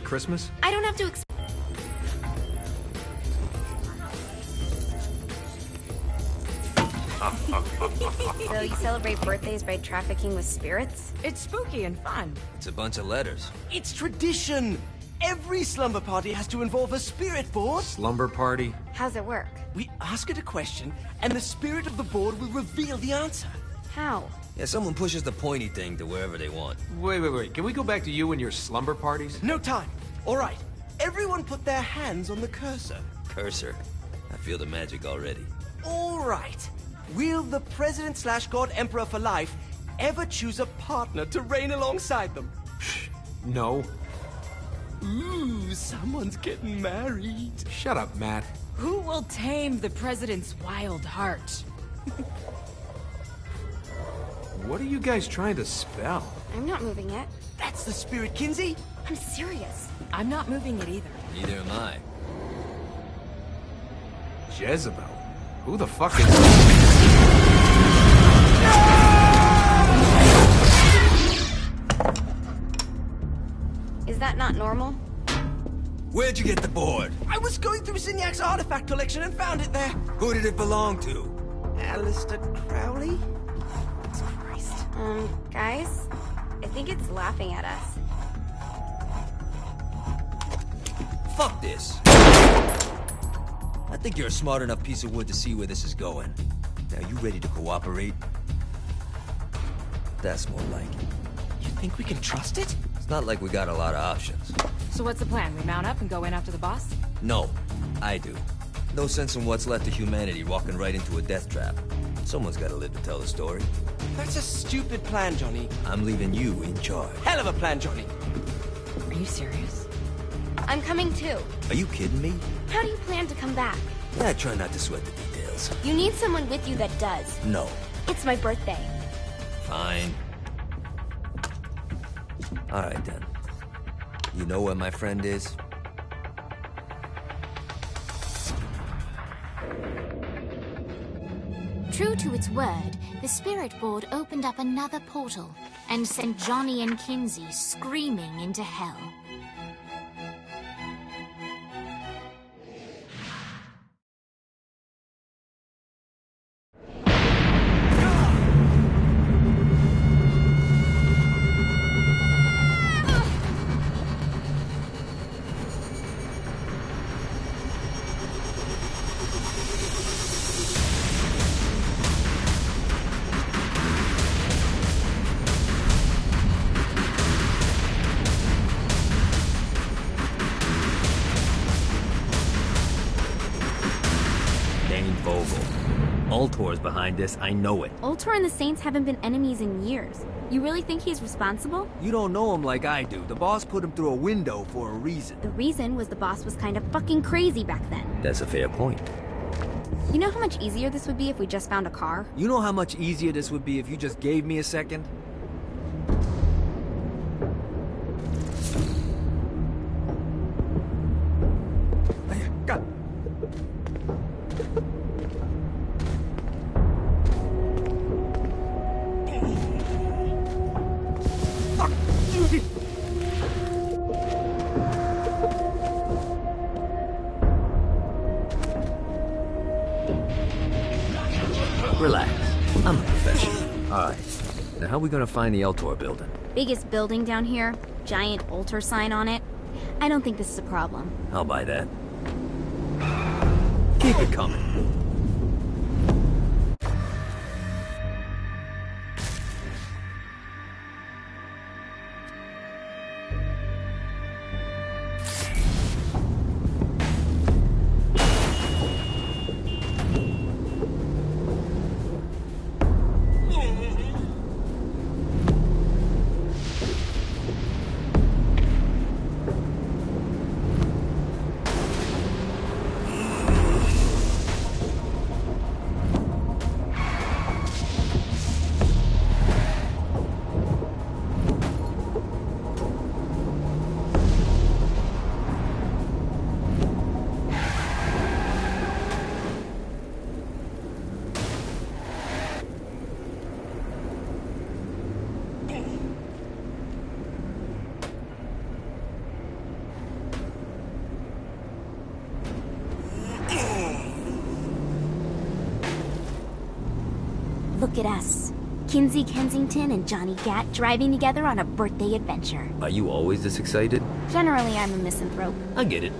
Christmas? I don't have to So you celebrate birthdays by trafficking with spirits? It's spooky and fun. It's a bunch of letters. It's tradition. Every slumber party has to involve a spirit board. Slumber party? How's it work? We ask it a question, and the spirit of the board will reveal the answer. How? Yeah, someone pushes the pointy thing to wherever they want. Wait. Can we go back to you and your slumber parties? No time. All right. Everyone put their hands on the cursor. Cursor. I feel the magic already. All right. Will the President/God Emperor for life ever choose a partner to reign alongside them? No. Ooh, someone's getting married. Shut up, Matt. Who will tame the president's wild heart? What are you guys trying to spell? I'm not moving it. That's the spirit, Kinsey. I'm serious. I'm not moving it either. Neither am I. Jezebel? Who the fuck is... Is that not normal? Where'd you get the board? I was going through Signac's artifact collection and found it there. Who did it belong to? Alistair Crowley? Christ. Guys? I think it's laughing at us. Fuck this. I think you're a smart enough piece of wood to see where this is going. Now, you ready to cooperate? That's more like it. You think we can trust it? It's not like we got a lot of options. So what's the plan? We mount up and go in after the boss? No, I do. No sense in what's left of humanity walking right into a death trap. Someone's gotta live to tell the story. That's a stupid plan, Johnny. I'm leaving you in charge. Hell of a plan, Johnny. Are you serious? I'm coming too. Are you kidding me? How do you plan to come back? Yeah, try not to sweat the details. You need someone with you that does. No. It's my birthday. Fine. Alright then. You know where my friend is? True to its word, the spirit board opened up another portal and sent Johnny and Kinsey screaming into hell. Ultor's behind this, I know it. Ultor and the Saints haven't been enemies in years. You really think he's responsible? You don't know him like I do. The boss put him through a window for a reason. The reason was the boss was kind of fucking crazy back then. That's a fair point. You know how much easier this would be if we just found a car? You know how much easier this would be if you just gave me a second? God. Relax. I'm a professional. Alright. Now how are we gonna find the Ultor building? Biggest building down here, giant Ultor sign on it. I don't think this is a problem. I'll buy that. Keep it coming. Look at us. Kinsey Kensington and Johnny Gat driving together on a birthday adventure. Are you always this excited? Generally, I'm a misanthrope. I get it.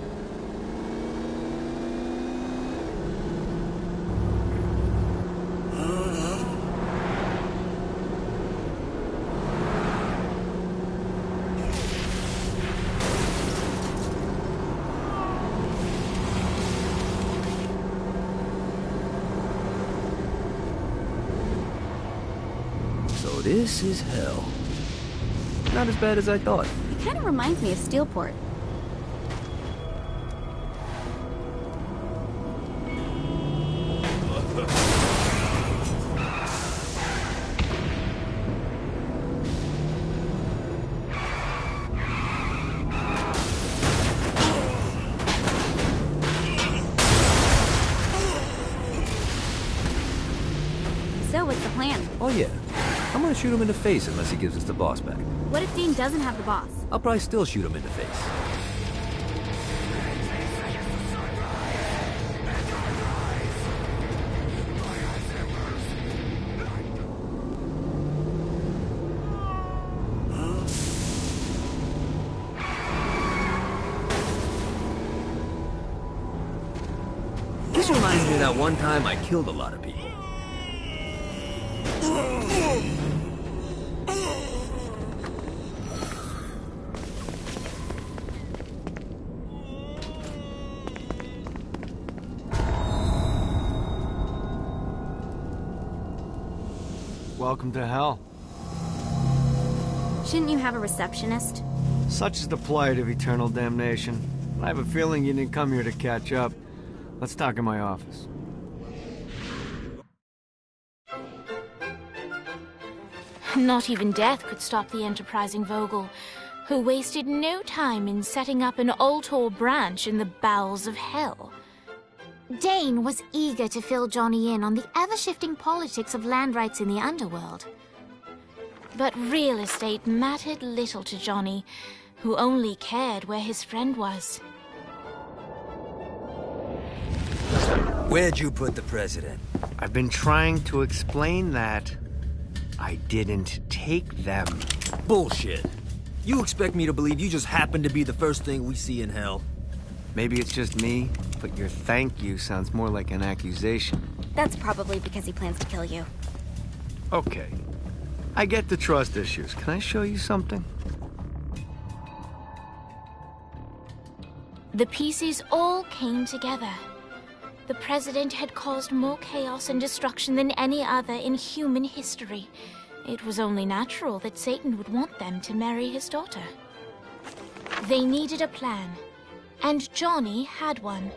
So this is hell. Not as bad as I thought. It kind of reminds me of Steelport. So, what's the plan? Oh yeah. I'm gonna shoot him in the face unless he gives us the boss back. What if Dane doesn't have the boss? I'll probably still shoot him in the face. This reminds me of that one time I killed a lot of people. Welcome to hell. Shouldn't you have a receptionist? Such is the plight of eternal damnation. I have a feeling you didn't come here to catch up. Let's talk in my office. Not even death could stop the enterprising Vogel, who wasted no time in setting up an Ultor branch in the bowels of hell. Dane was eager to fill Johnny in on the ever-shifting politics of land rights in the underworld. But real estate mattered little to Johnny, who only cared where his friend was. Where'd you put the president? I've been trying to explain that. I didn't take them. Bullshit. You expect me to believe you just happened to be the first thing we see in hell? Maybe it's just me, but your thank you sounds more like an accusation. That's probably because he plans to kill you. Okay. I get the trust issues. Can I show you something? The pieces all came together. The president had caused more chaos and destruction than any other in human history. It was only natural that Satan would want them to marry his daughter. They needed a plan, and Johnny had one.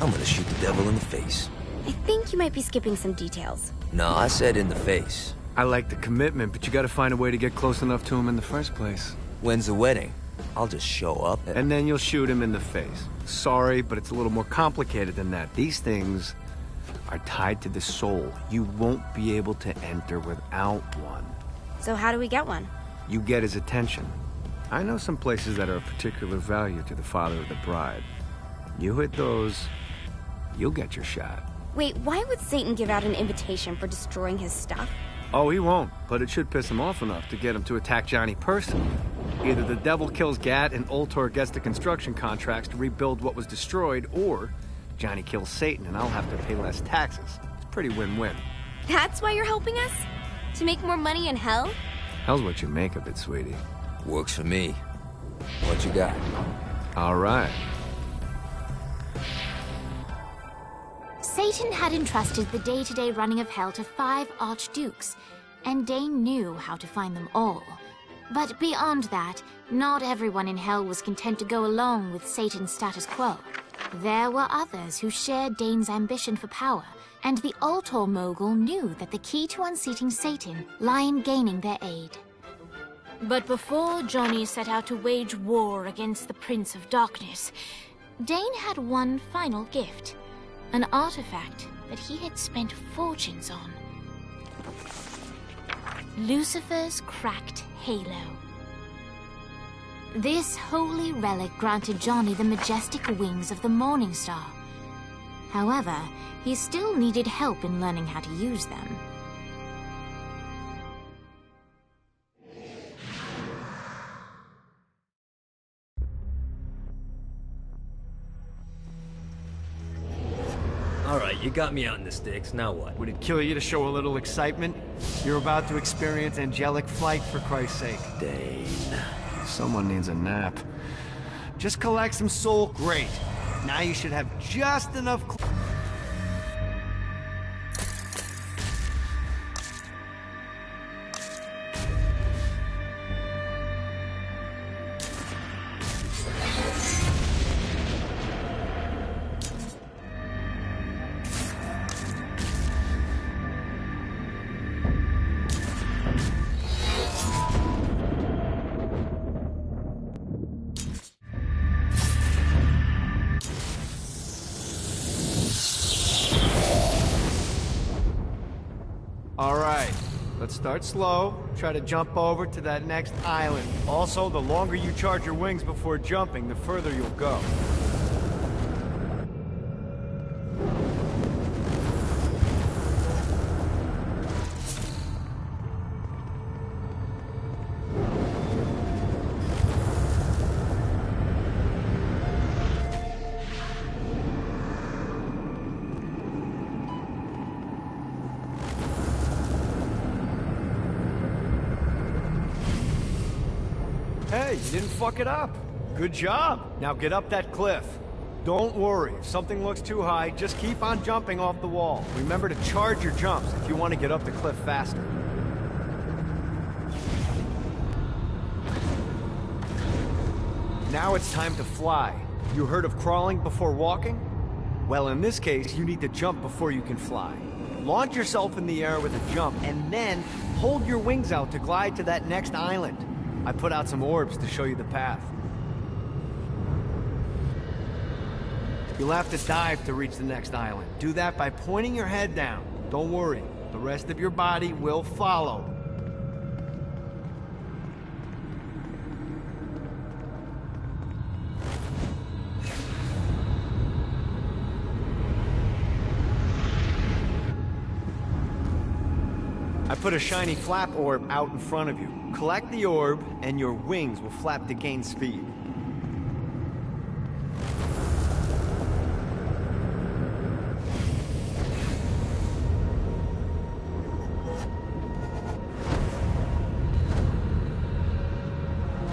I'm gonna shoot the devil in the face. I think you might be skipping some details. No, I said in the face. I like the commitment, but you gotta find a way to get close enough to him in the first place. When's the wedding? I'll just show up And then you'll shoot him in the face. Sorry, but it's a little more complicated than that. These things are tied to the soul. You won't be able to enter without one. So how do we get one? You get his attention. I know some places that are of particular value to the father of the bride. You hit those, you'll get your shot. Wait, why would Satan give out an invitation for destroying his stuff? Oh, he won't, but it should piss him off enough to get him to attack Johnny personally. Either the devil kills Gat and Ultor gets the construction contracts to rebuild what was destroyed, or Johnny kills Satan and I'll have to pay less taxes. It's pretty win-win. That's why you're helping us? To make more money in hell? Hell's what you make of it, sweetie. Works for me. What you got? All right. Satan had entrusted the day-to-day running of hell to 5 archdukes, and Dane knew how to find them all. But beyond that, not everyone in hell was content to go along with Satan's status quo. There were others who shared Dane's ambition for power, and the Ultor mogul knew that the key to unseating Satan lay in gaining their aid. But before Johnny set out to wage war against the Prince of Darkness, Dane had one final gift, an artifact that he had spent fortunes on. Lucifer's cracked halo. This holy relic granted Johnny the majestic wings of the Morning Star. However, he still needed help in learning how to use them. Alright, you got me out in the sticks, now what? Would it kill you to show a little excitement? You're about to experience angelic flight, for Christ's sake. Dane. Someone needs a nap. Just collect some soul. Great. Now you should have just enough. Alright, let's start slow. Try to jump over to that next island. Also, the longer you charge your wings before jumping, the further you'll go. Hey, you didn't fuck it up. Good job. Now get up that cliff. Don't worry, if something looks too high, just keep on jumping off the wall. Remember to charge your jumps if you want to get up the cliff faster. Now it's time to fly. You heard of crawling before walking? Well, in this case, you need to jump before you can fly. Launch yourself in the air with a jump, and then hold your wings out to glide to that next island. I put out some orbs to show you the path. You'll have to dive to reach the next island. Do that by pointing your head down. Don't worry, the rest of your body will follow. I put a shiny flap orb out in front of you. Collect the orb, and your wings will flap to gain speed.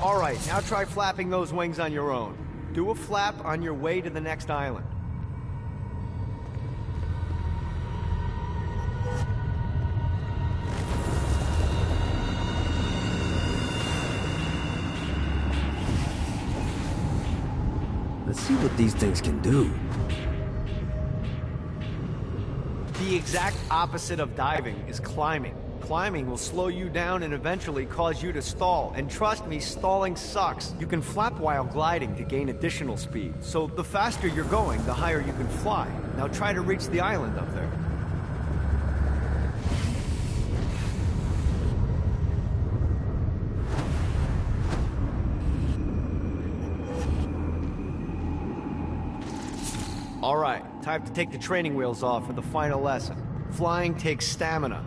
Alright, now try flapping those wings on your own. Do a flap on your way to the next island. Let's see what these things can do. The exact opposite of diving is climbing. Climbing will slow you down and eventually cause you to stall. And trust me, stalling sucks. You can flap while gliding to gain additional speed. So the faster you're going, the higher you can fly. Now try to reach the island up there. Alright, time to take the training wheels off for the final lesson. Flying takes stamina.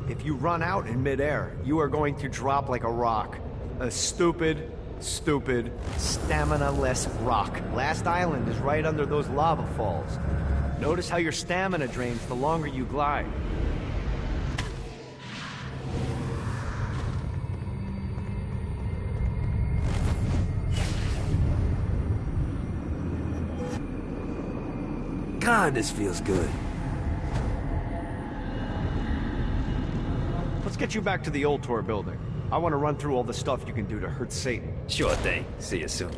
If you run out in midair, you are going to drop like a rock. A stupid, stamina-less rock. Last island is right under those lava falls. Notice how your stamina drains the longer you glide. God, this feels good. Let's get you back to the old tour building. I want to run through all the stuff you can do to hurt Satan. Sure thing. See you soon.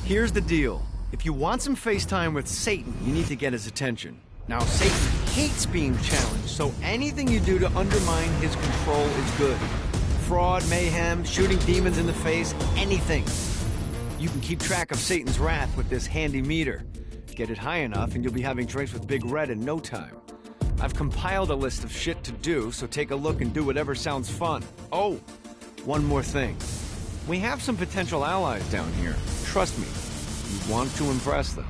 Here's the deal. If you want some FaceTime with Satan, you need to get his attention. Now, Satan hates being challenged, so anything you do to undermine his control is good. Fraud, mayhem, shooting demons in the face, anything. You can keep track of Satan's wrath with this handy meter. Get it high enough and you'll be having drinks with Big Red in no time. I've compiled a list of shit to do, so take a look and do whatever sounds fun. Oh, one more thing. We have some potential allies down here. Trust me, You want to impress them.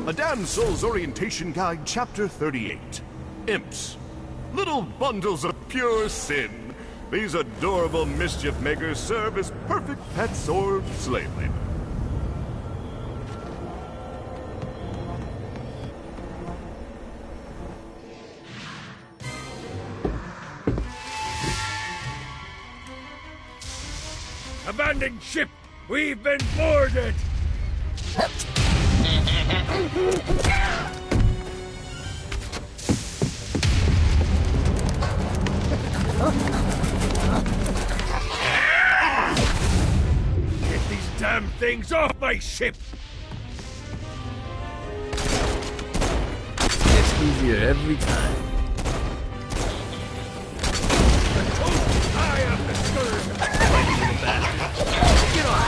A Damsel's Orientation Guide, Chapter 38. Imps. Little bundles of pure sin. These adorable mischief makers serve as perfect pets or slave labor. Abandoned ship! We've been boarded! Get these damn things off my ship! It's easier every time. Eye up the skirt! Little bastard. Get on!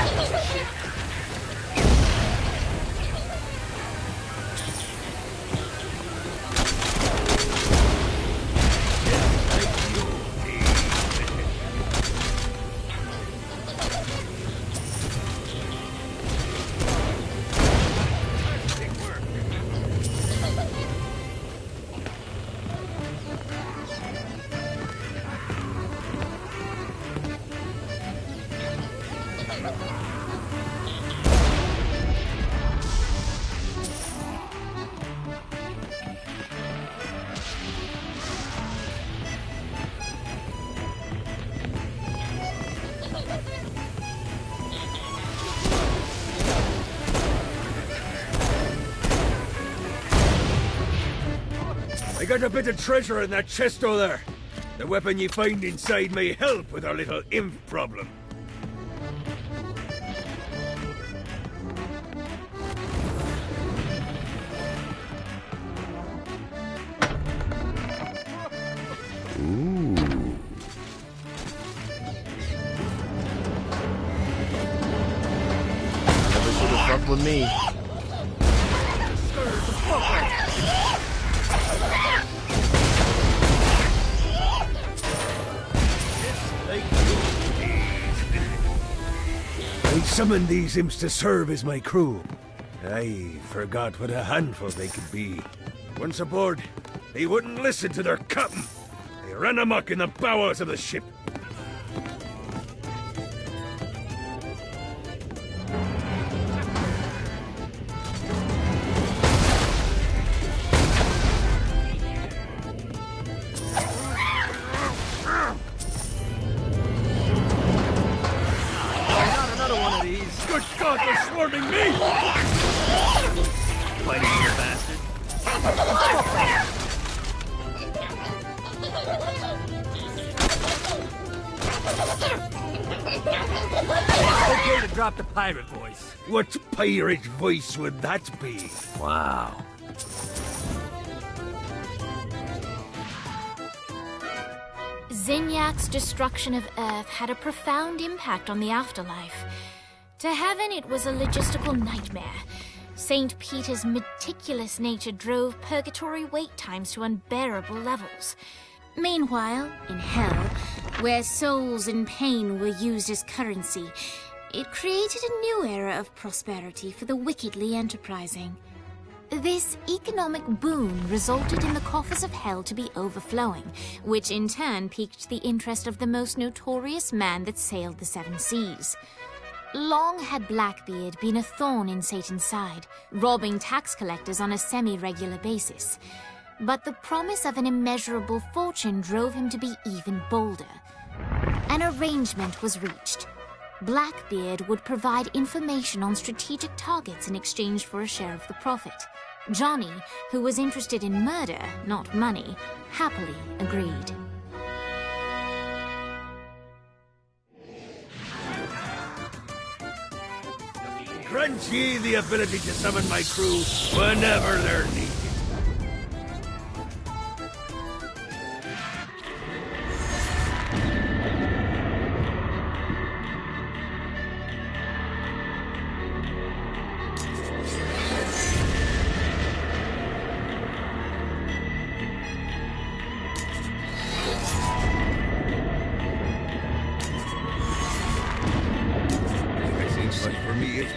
I got a bit of treasure in that chest over there. The weapon you find inside may help with our little imp problem. Never should have fucked with me. I summoned these imps to serve as my crew. I forgot what a handful they could be. Once aboard, they wouldn't listen to their captain. They ran amok in the bowels of the ship. Good God, they're swarming me! Fighting little bastard. Okay to drop the pirate voice. What pirate voice would that be? Wow. Zinyak's destruction of Earth had a profound impact on the afterlife. To heaven, it was a logistical nightmare. St. Peter's meticulous nature drove purgatory wait times to unbearable levels. Meanwhile, in hell, where souls in pain were used as currency, it created a new era of prosperity for the wickedly enterprising. This economic boon resulted in the coffers of hell to be overflowing, which in turn piqued the interest of the most notorious man that sailed the seven seas. Long had Blackbeard been a thorn in Satan's side, robbing tax collectors on a semi-regular basis. But the promise of an immeasurable fortune drove him to be even bolder. An arrangement was reached. Blackbeard would provide information on strategic targets in exchange for a share of the profit. Johnny, who was interested in murder, not money, happily agreed. Grant ye the ability to summon my crew whenever they're needed.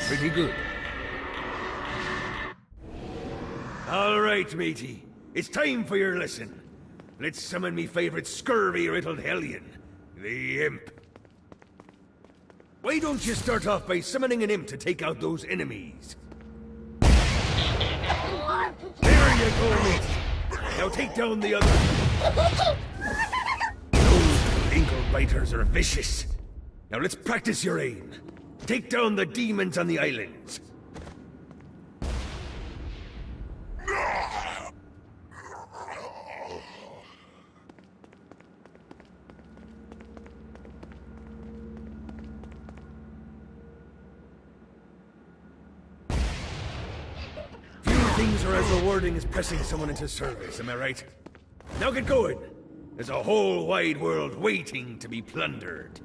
Pretty good. All right, matey. It's time for your lesson. Let's summon me favorite scurvy-riddled hellion, the Imp. Why don't you start off by summoning an Imp to take out those enemies? There you go, matey. Now take down the other. Those ankle biters are vicious. Now let's practice your aim. Take down the demons on the islands. Few things are as rewarding as pressing someone into service, am I right? Now get going. There's a whole wide world waiting to be plundered.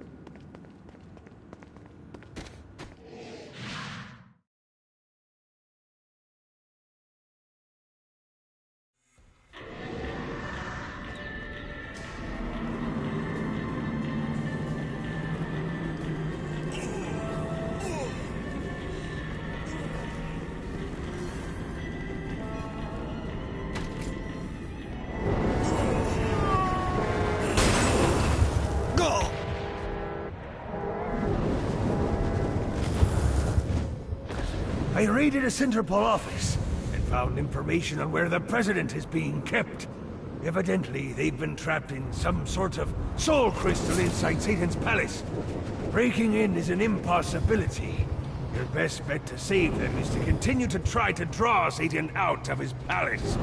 I raided a Centerpol office and found information on where the President is being kept. Evidently, they've been trapped in some sort of soul crystal inside Satan's palace. Breaking in is an impossibility. Your best bet to save them is to continue to try to draw Satan out of his palace.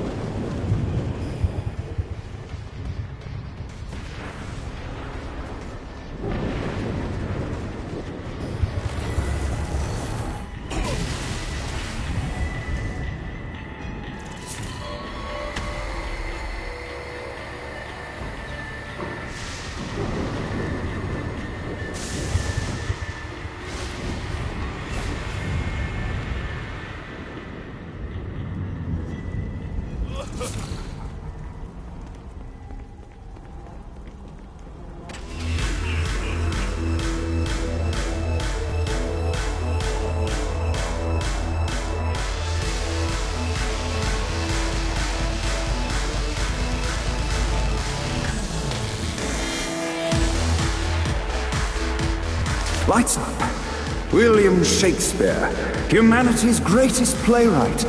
Lights up. William Shakespeare, humanity's greatest playwright,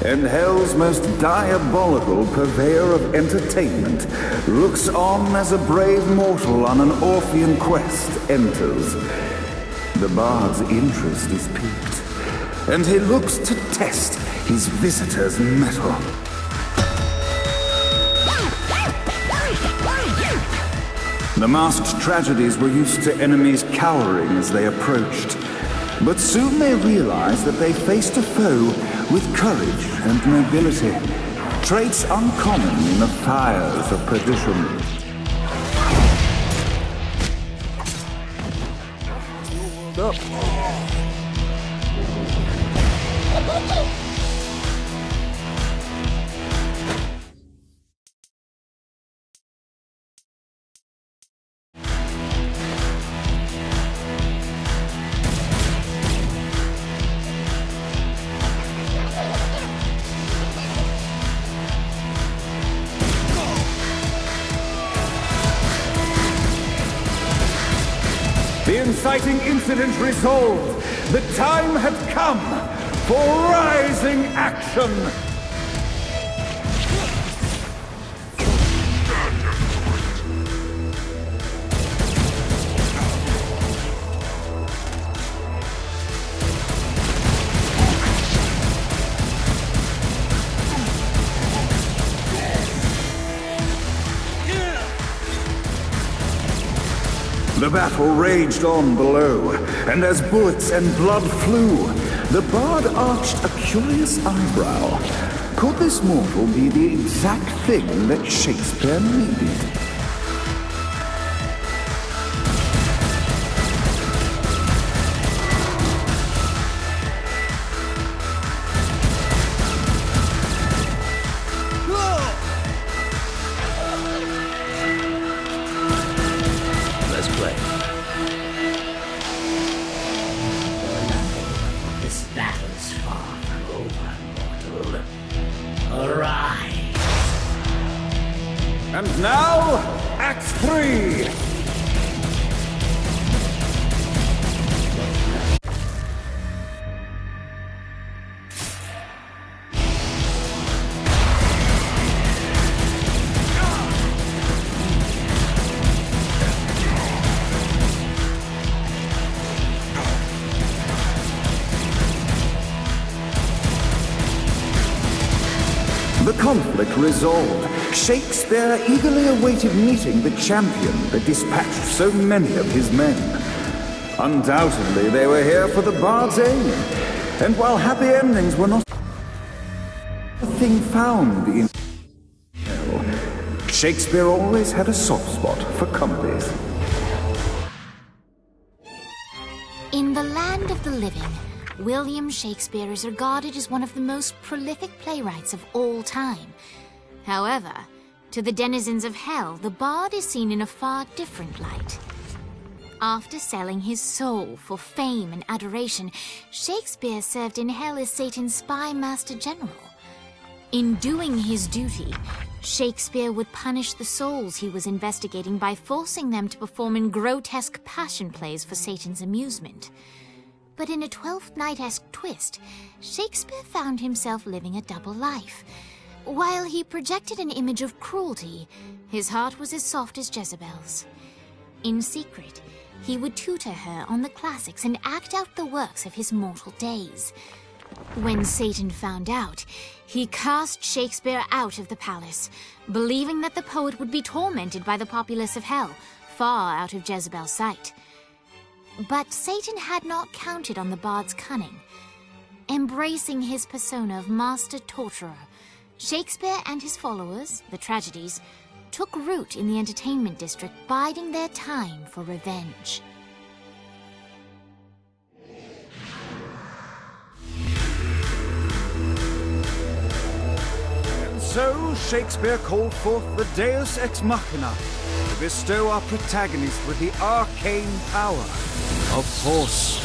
and hell's most diabolical purveyor of entertainment, looks on as a brave mortal on an Orphean quest enters. The bard's interest is piqued, and he looks to test his visitor's mettle. The masked tragedies were used to enemies cowering as they approached, but soon they realized that they faced a foe with courage and nobility, traits uncommon in the fires of perdition. up. The inciting incident resolved. The time had come for rising action. The battle raged on below, and as bullets and blood flew, the bard arched a curious eyebrow. Could this mortal be the exact thing that Shakespeare needed? Let's play. This battle's far from over, mortal. Arise! And now, Act 3! The conflict resolved. Shakespeare eagerly awaited meeting the champion that dispatched so many of his men. Undoubtedly, they were here for the bard's aim. And while happy endings were not a thing found in hell, Shakespeare always had a soft spot for comedies. In the land of the living, William Shakespeare is regarded as one of the most prolific playwrights of all time. However, to the denizens of hell, the bard is seen in a far different light. After selling his soul for fame and adoration, Shakespeare served in hell as Satan's spy master general. In doing his duty, Shakespeare would punish the souls he was investigating by forcing them to perform in grotesque passion plays for Satan's amusement. But in a Twelfth Night-esque twist, Shakespeare found himself living a double life. While he projected an image of cruelty, his heart was as soft as Jezebel's. In secret, he would tutor her on the classics and act out the works of his mortal days. When Satan found out, he cast Shakespeare out of the palace, believing that the poet would be tormented by the populace of hell, far out of Jezebel's sight. But Satan had not counted on the bard's cunning. Embracing his persona of master torturer, Shakespeare and his followers, the tragedies, took root in the entertainment district, biding their time for revenge. And so Shakespeare called forth the Deus Ex Machina to bestow our protagonist with the arcane power of Force.